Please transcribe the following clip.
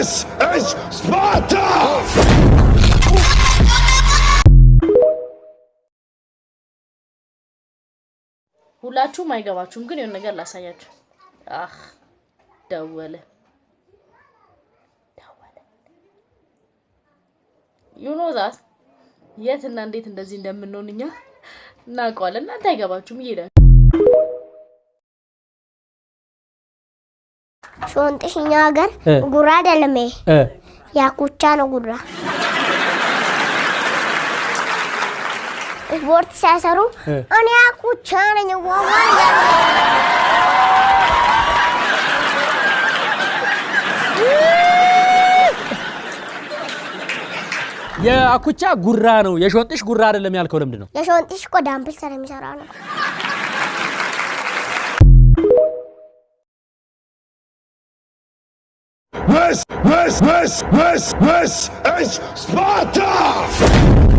This is Sparta! ሁላችሁም አይገባችሁም ግን የሆነ ነገር ላሳያችሁ ደወለ you know that የት እና እንዴት እንደዚህ እንደምንሆንኛ እናውቀዋለን እናንተ አይገባችሁም ይሄዳል ሾንጥሽኛ ሀገር ጉራ አይደለም ያኩቻ ነው ጉራ ስፖርት ሲያሰሩ እኔ ያኩቻ ነኝ ዋዋ የአኩቻ ጉራ ነው የሾንጥሽ ጉራ አይደለም ያልከው ለምንድን ነው የሾንጥሽ እኮ ዳምፕል ሰራ የሚሰራ ነው This is Sparta!